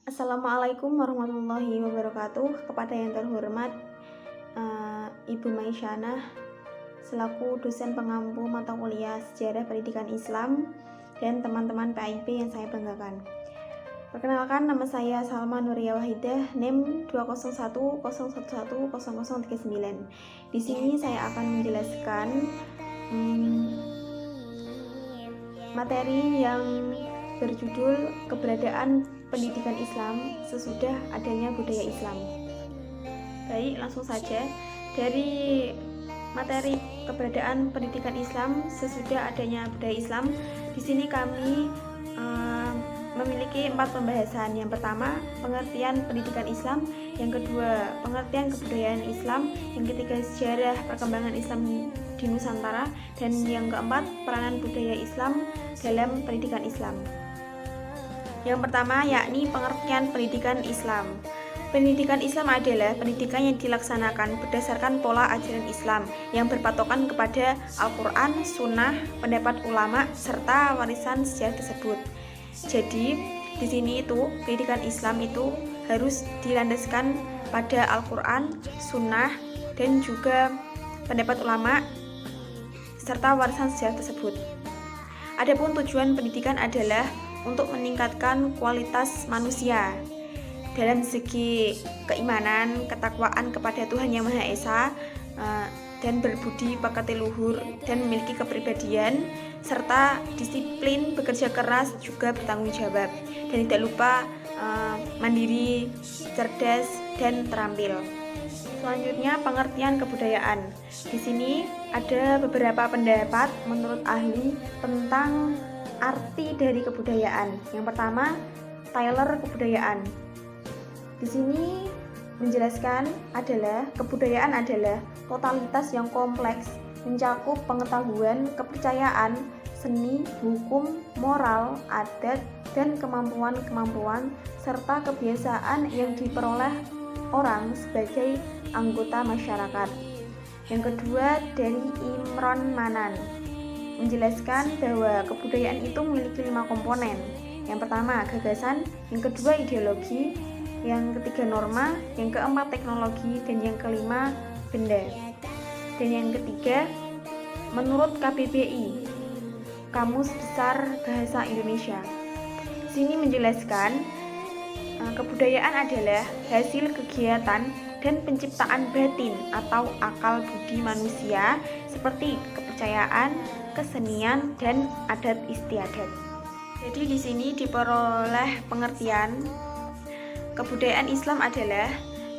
Assalamualaikum warahmatullahi wabarakatuh. Kepada yang terhormat Ibu Maisyana selaku dosen pengampu mata kuliah Sejarah Pendidikan Islam dan teman-teman PIB yang saya banggakan. Perkenalkan, nama saya Salma Nuria Wahidah, NIM 20101100039. Di sini saya akan menjelaskan materi yang berjudul keberadaan pendidikan Islam sesudah adanya budaya Islam. Baik, langsung saja. Dari materi keberadaan pendidikan Islam sesudah adanya budaya Islam, di sini kami memiliki 4 pembahasan. Yang pertama, pengertian pendidikan Islam. Yang kedua, pengertian kebudayaan Islam. Yang ketiga, sejarah perkembangan Islam di Nusantara. Dan yang keempat, peranan budaya Islam dalam pendidikan Islam. Yang pertama, yakni pengertian pendidikan Islam. Pendidikan Islam adalah pendidikan yang dilaksanakan berdasarkan pola ajaran Islam yang berpatokan kepada Al-Quran, Sunnah, pendapat ulama, serta warisan sejarah tersebut. Jadi, di sini itu pendidikan Islam itu harus dilandaskan pada Al-Quran, Sunnah, dan juga pendapat ulama, serta warisan sejarah tersebut. Adapun tujuan pendidikan adalah untuk meningkatkan kualitas manusia dalam segi keimanan, ketakwaan kepada Tuhan Yang Maha Esa, dan berbudi pekerti luhur dan memiliki kepribadian, serta disiplin, bekerja keras, juga bertanggung jawab, dan tidak lupa mandiri, cerdas, dan terampil. Selanjutnya, pengertian kebudayaan. Di sini ada beberapa pendapat menurut ahli tentang arti dari kebudayaan. Yang pertama, Taylor kebudayaan. Di sini menjelaskan kebudayaan adalah totalitas yang kompleks, mencakup pengetahuan, kepercayaan, seni, hukum, moral, adat, dan kemampuan-kemampuan serta kebiasaan yang diperoleh orang sebagai anggota masyarakat. Yang kedua, dari Imron Manan menjelaskan bahwa kebudayaan itu memiliki 5 komponen. Yang pertama, gagasan, yang kedua, ideologi, yang ketiga, norma, yang keempat, teknologi, dan yang kelima, benda. Dan yang ketiga, menurut KBBI, Kamus Besar Bahasa Indonesia, sini menjelaskan kebudayaan adalah hasil kegiatan dan penciptaan batin atau akal budi manusia seperti kepercayaan, kesenian, dan adat istiadat. Jadi di sini diperoleh pengertian kebudayaan Islam adalah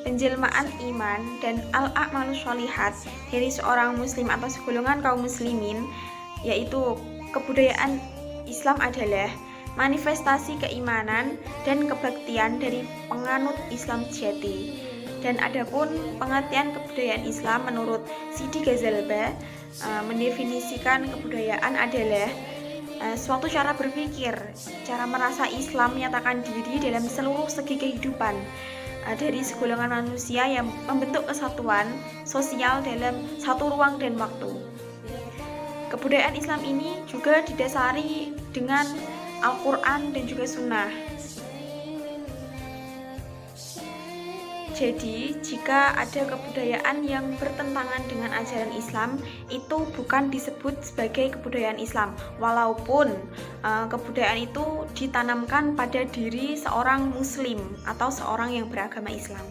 penjelmaan iman dan al-a'malus sholihat dari seorang muslim atau segolongan kaum muslimin, yaitu kebudayaan Islam adalah manifestasi keimanan dan kebaktian dari penganut Islam sejati. Dan adapun pengertian kebudayaan Islam menurut Sidi Ghazalba mendefinisikan kebudayaan adalah suatu cara berpikir, cara merasa Islam menyatakan diri dalam seluruh segi kehidupan dari segolongan manusia yang membentuk kesatuan sosial dalam satu ruang dan waktu. Kebudayaan Islam ini juga didasari dengan Al-Quran dan juga Sunnah. Jadi, jika ada kebudayaan yang bertentangan dengan ajaran Islam, itu bukan disebut sebagai kebudayaan Islam, walaupun kebudayaan itu ditanamkan pada diri seorang muslim atau seorang yang beragama Islam.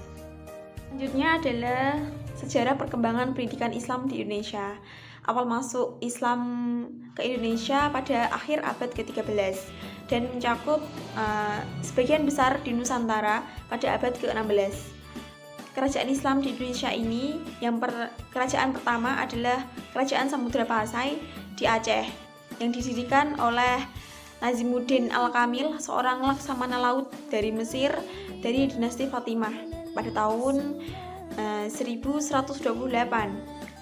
Selanjutnya adalah sejarah perkembangan pendidikan Islam di Indonesia. Awal masuk Islam ke Indonesia pada akhir abad ke-13 dan mencakup sebagian besar di Nusantara pada abad ke-16. Kerajaan Islam di Indonesia ini, kerajaan pertama adalah Kerajaan Samudra Pasai di Aceh, yang didirikan oleh Nazimuddin Al-Kamil, seorang laksamana laut dari Mesir dari dinasti Fatimah pada tahun 1128.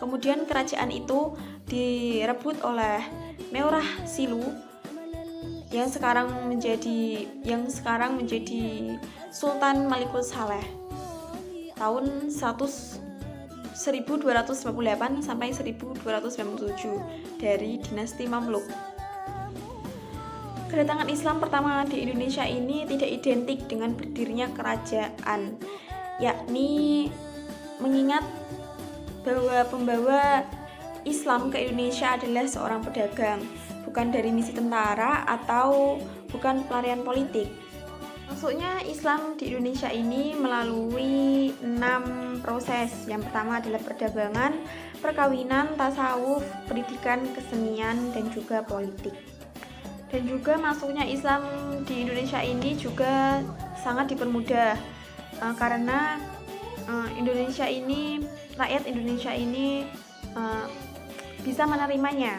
Kemudian kerajaan itu direbut oleh Meurah Silu yang sekarang menjadi Sultan Malikul Saleh tahun 1258 sampai 1297 dari dinasti Mamluk. Kedatangan Islam pertama di Indonesia ini tidak identik dengan berdirinya kerajaan, yakni mengingat bahwa pembawa Islam ke Indonesia adalah seorang pedagang, bukan dari misi tentara atau bukan pelarian politik. Masuknya Islam di Indonesia ini melalui 6 proses. Yang pertama adalah perdagangan, perkawinan, tasawuf, pendidikan, kesenian, dan juga politik. Dan juga masuknya Islam di Indonesia ini juga sangat dipermudah karena rakyat Indonesia ini bisa menerimanya.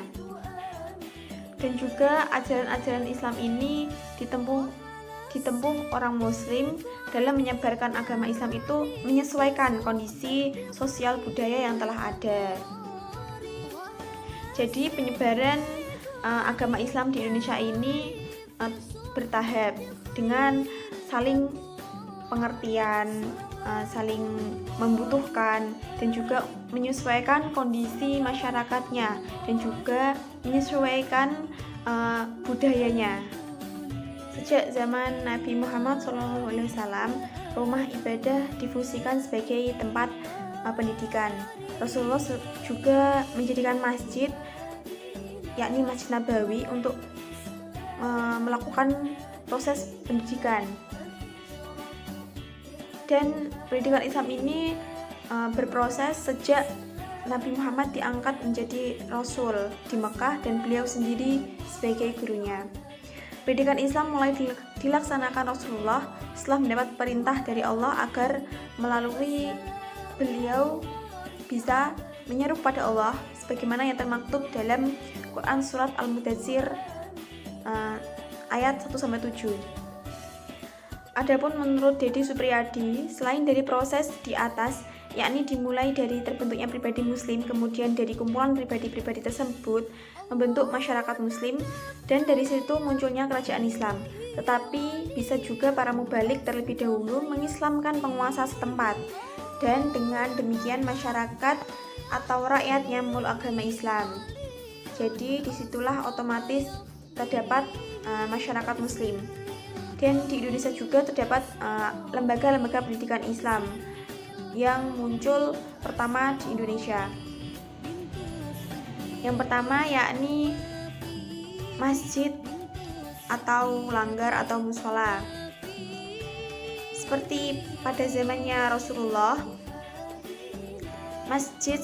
Dan juga ajaran-ajaran Islam ini ditempuh orang Muslim dalam menyebarkan agama Islam itu menyesuaikan kondisi sosial budaya yang telah ada. Jadi penyebaran agama Islam di Indonesia ini bertahap dengan saling pengertian, saling membutuhkan, dan juga menyesuaikan kondisi masyarakatnya, dan juga menyesuaikan budayanya. Sejak zaman Nabi Muhammad SAW, rumah ibadah difungsikan sebagai tempat pendidikan. Rasulullah juga menjadikan masjid, yakni Masjid Nabawi, untuk melakukan proses pendidikan. Dan pendidikan Islam ini berproses sejak Nabi Muhammad diangkat menjadi Rasul di Mekah dan beliau sendiri sebagai gurunya. Pendidikan Islam mulai dilaksanakan Rasulullah setelah mendapat perintah dari Allah agar melalui beliau bisa menyeru pada Allah sebagaimana yang termaktub dalam Quran Surat Al-Mudaththir ayat 1-7. Adapun menurut Deddy Supriyadi, selain dari proses di atas, yakni dimulai dari terbentuknya pribadi muslim, kemudian dari kumpulan pribadi-pribadi tersebut membentuk masyarakat muslim, dan dari situ munculnya kerajaan Islam. Tetapi bisa juga para mubalik terlebih dahulu mengislamkan penguasa setempat, dan dengan demikian masyarakat atau rakyatnya memeluk agama Islam. Jadi disitulah otomatis terdapat masyarakat muslim. Dan di Indonesia juga terdapat lembaga-lembaga pendidikan Islam yang muncul pertama di Indonesia. Yang pertama yakni masjid atau langgar atau musola. Seperti pada zamannya Rasulullah, masjid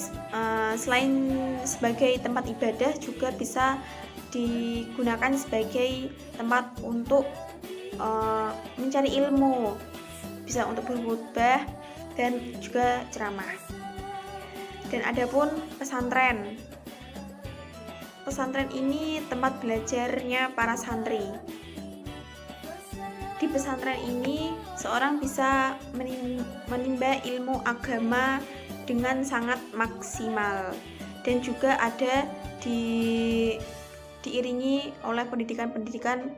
selain sebagai tempat ibadah juga bisa digunakan sebagai tempat untuk mencari ilmu, bisa untuk berkhutbah dan juga ceramah. Dan adapun pesantren ini tempat belajarnya para santri. Di pesantren ini seorang bisa menimba ilmu agama dengan sangat maksimal, dan juga ada diiringi oleh pendidikan-pendidikan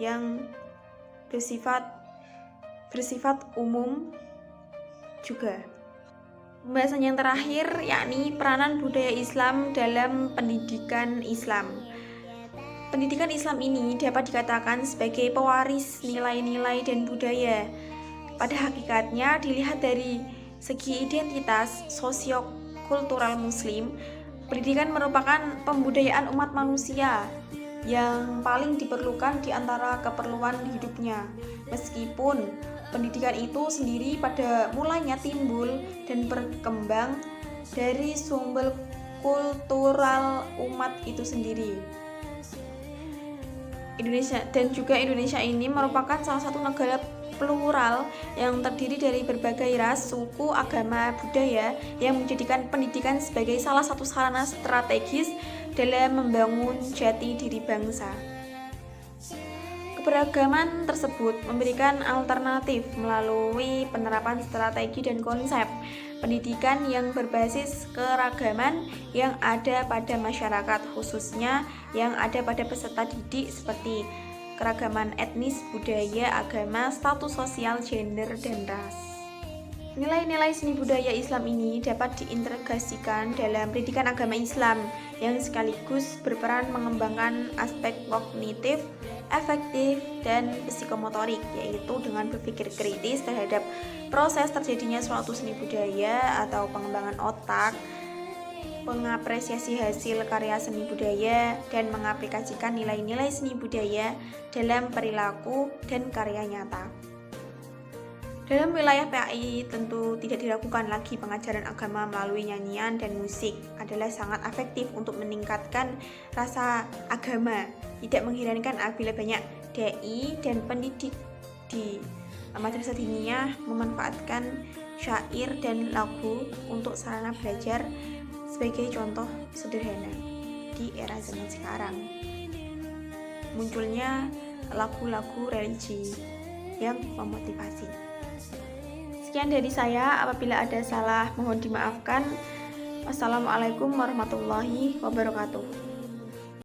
yang bersifat umum juga. Pembahasan yang terakhir yakni peranan budaya Islam dalam pendidikan Islam. Pendidikan Islam ini dapat dikatakan sebagai pewaris nilai-nilai dan budaya. Pada hakikatnya dilihat dari segi identitas sosiokultural muslim, pendidikan merupakan pembudayaan umat manusia yang paling diperlukan di antara keperluan hidupnya. Meskipun pendidikan itu sendiri pada mulanya timbul dan berkembang dari sumber kultural umat itu sendiri. Indonesia ini merupakan salah satu negara plural yang terdiri dari berbagai ras, suku, agama, budaya yang menjadikan pendidikan sebagai salah satu sarana strategis dalam membangun jati diri bangsa. Keberagaman tersebut memberikan alternatif melalui penerapan strategi dan konsep pendidikan yang berbasis keragaman yang ada pada masyarakat, khususnya yang ada pada peserta didik seperti keragaman etnis, budaya, agama, status sosial, gender, dan ras. Nilai-nilai seni budaya Islam ini dapat diintegrasikan dalam pendidikan agama Islam yang sekaligus berperan mengembangkan aspek kognitif, efektif, dan psikomotorik, yaitu dengan berpikir kritis terhadap proses terjadinya suatu seni budaya atau pengembangan otak, mengapresiasi hasil karya seni budaya, dan mengaplikasikan nilai-nilai seni budaya dalam perilaku dan karya nyata. Dalam wilayah PAI tentu tidak dilakukan lagi pengajaran agama melalui nyanyian dan musik, adalah sangat efektif untuk meningkatkan rasa agama. Tidak mengherankan apabila banyak dai dan pendidik di madrasah diniyah memanfaatkan syair dan lagu untuk sarana belajar sebagai contoh sederhana di era zaman sekarang. Munculnya lagu-lagu religi yang memotivasi. Sekian dari saya, apabila ada salah mohon dimaafkan. Wassalamualaikum warahmatullahi wabarakatuh.